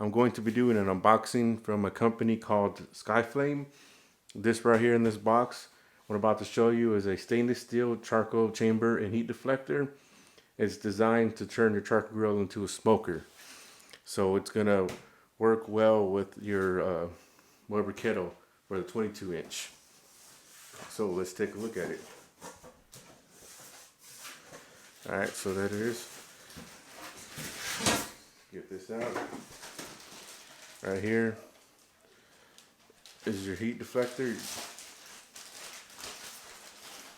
I'm going to be doing an unboxing from a company called Skyflame. This right here in this box, what I'm about to show you is a stainless steel charcoal chamber and heat deflector. It's designed to turn your charcoal grill into a smoker. So it's going to work well with your Weber Kettle for the 22-inch. So let's take a look at it. Alright, so that it is. Get this out. Right here is your heat deflector.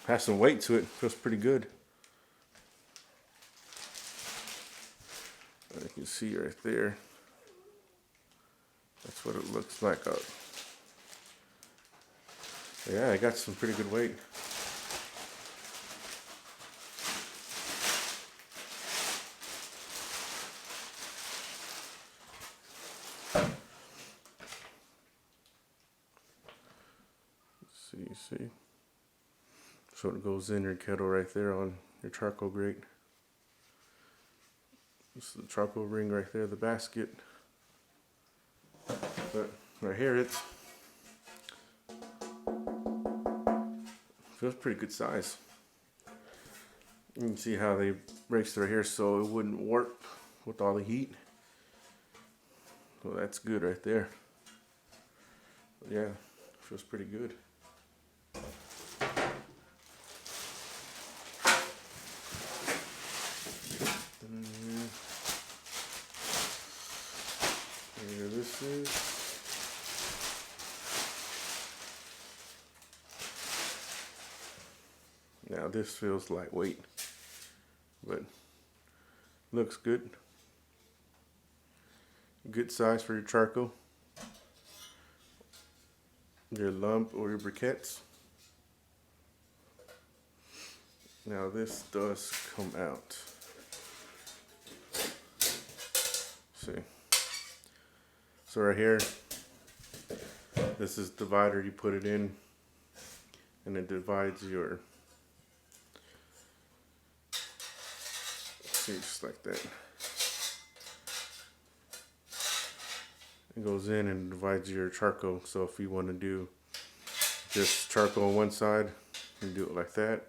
Has some weight to it. Feels pretty good. You can see right there. That's what it looks like. Yeah, I got some pretty good weight. See. So it goes in your kettle right there on your charcoal grate. This is the charcoal ring right there, the basket. But right here, it feels pretty good size. You can see how they braced right here so it wouldn't warp with all the heat. So that's good right there. But yeah, feels pretty good. Here this is. Now this feels lightweight, but looks good. Good size for your charcoal, your lump or your briquettes. Now this does come out. See. So right here, this is the divider. You put it in, and it divides your. See, just like that. It goes in and divides your charcoal. So if you want to do just charcoal on one side, you can do it like that,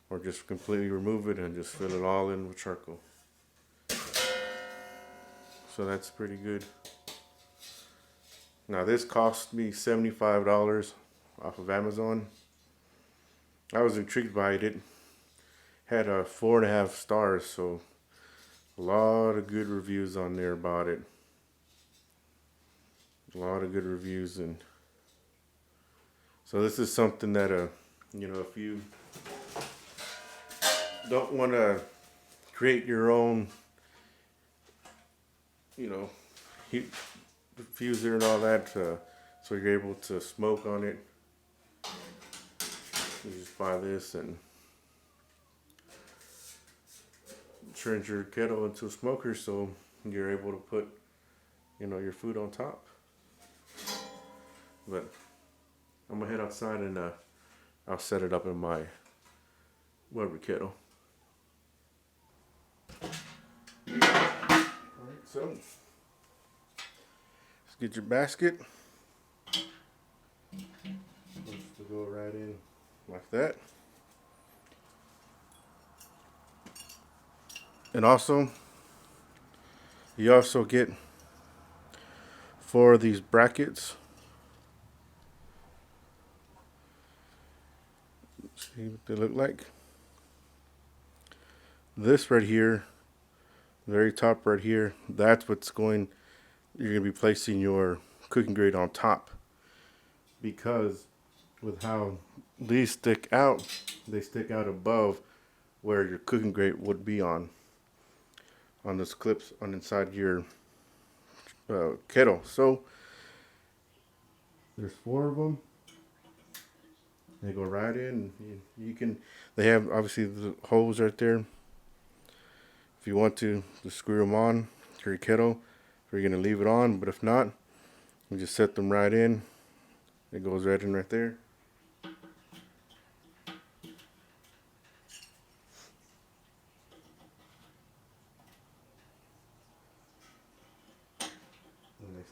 or just completely remove it and just fill it all in with charcoal. So that's pretty good. Now this cost me $75 off of Amazon. I was intrigued by it. It had 4.5 stars, so a lot of good reviews on there about it. A lot of good reviews, and so this is something that you know, if you don't want to create your own, you know, heat diffuser and all that, so you're able to smoke on it, you just buy this and turns your kettle into a smoker, so you're able to put, you know, your food on top. But I'm gonna head outside and I'll set it up in my Weber kettle. Alright, so let's get your basket. Just go right in like that. And also, you also get 4 of these brackets. See what they look like. This right here, very top right here, that's what's going, you're going to be placing your cooking grate on top. Because with how these stick out, they stick out above where your cooking grate would be on those clips on inside your kettle. So there's 4 of them. They go right in. You can. They have obviously the holes right there. If you want to, just screw them on to your kettle. If you're gonna leave it on, but if not, you just set them right in. It goes right in right there.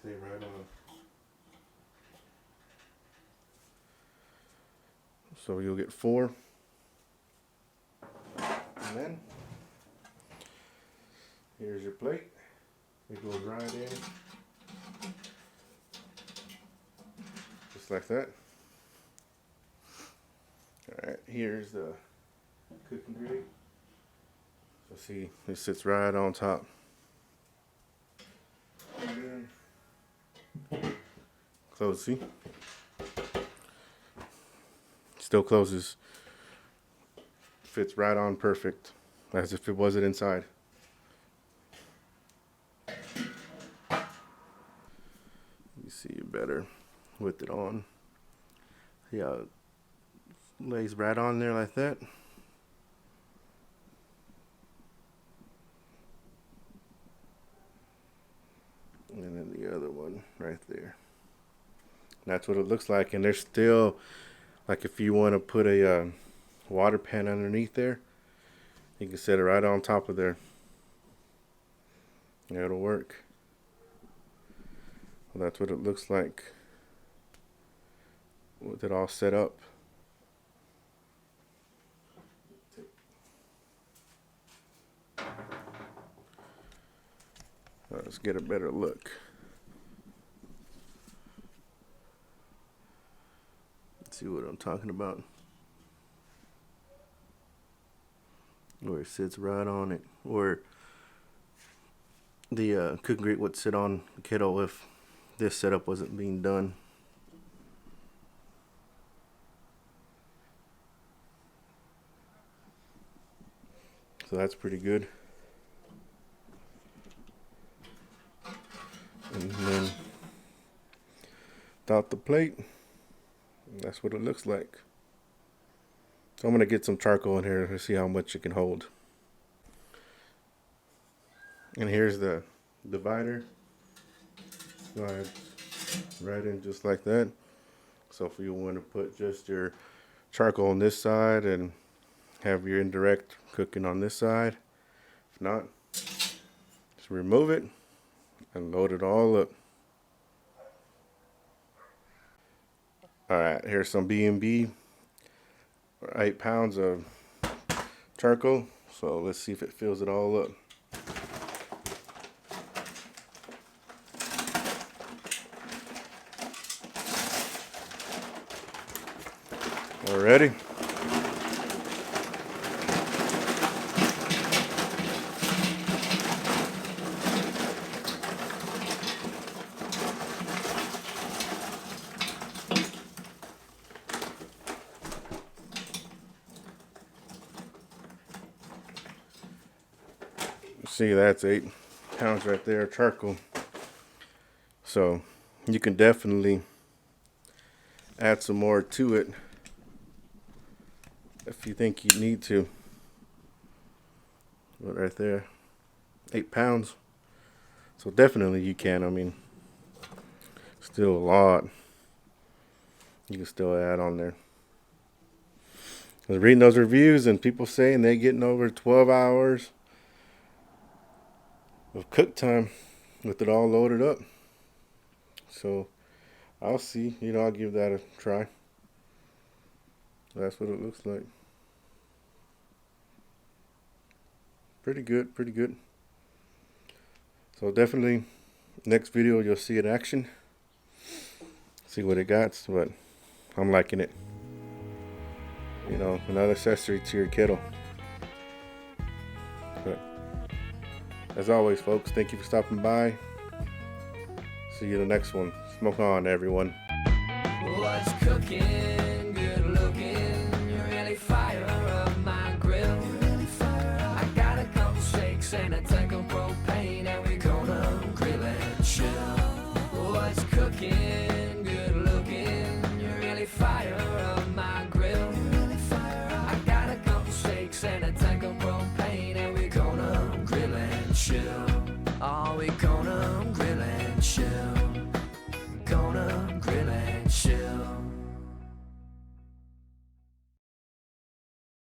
Stay right on. So you'll get 4. And then here's your plate. It goes right in. Just like that. Alright, here's the cooking grate. So see, it sits right on top. Close, see? Still closes. Fits right on perfect, as if it wasn't inside. You see it better with it on. Yeah, it lays right on there like that. And then the other one right there. That's what it looks like. And there's still, like, if you want to put a water pan underneath there, you can set it right on top of there. It'll work. Well, that's what it looks like with it all set up. Let's get a better look. Let's see what I'm talking about. Where it sits right on it. Or the cooking grate would sit on the kettle if this setup wasn't being done. So that's pretty good. And then without the plate, that's what it looks like. So I'm gonna get some charcoal in here to see how much it can hold. And here's the divider. Slides right in just like that. So if you want to put just your charcoal on this side and have your indirect cooking on this side, if not, just remove it and load it all up. Alright, here's some B&B, 8 pounds of charcoal. So let's see if it fills it all up. Already. See, that's 8 pounds right there of charcoal. So you can definitely add some more to it if you think you need to. But right there, 8 pounds. So definitely you can. I mean, still a lot. You can still add on there. I was reading those reviews and people saying they're getting over 12 hours of cook time with it all loaded up. So I'll see, I'll give that a try. That's what it looks like. Pretty good, pretty good. So definitely next video you'll see it in action. See what it got, but I'm liking it. Another accessory to your kettle. But as always, folks, thank you for stopping by. See you in the next one. Smoke on, everyone. What's cooking? Good looking. You really fire up my grill. I got a couple steaks and a tank of propane, and we're gonna grill and chill. What's cooking? Good looking. You really fire up my grill. I got a couple steaks and a tank of propane, and we're gonna grill and chill. Oh, we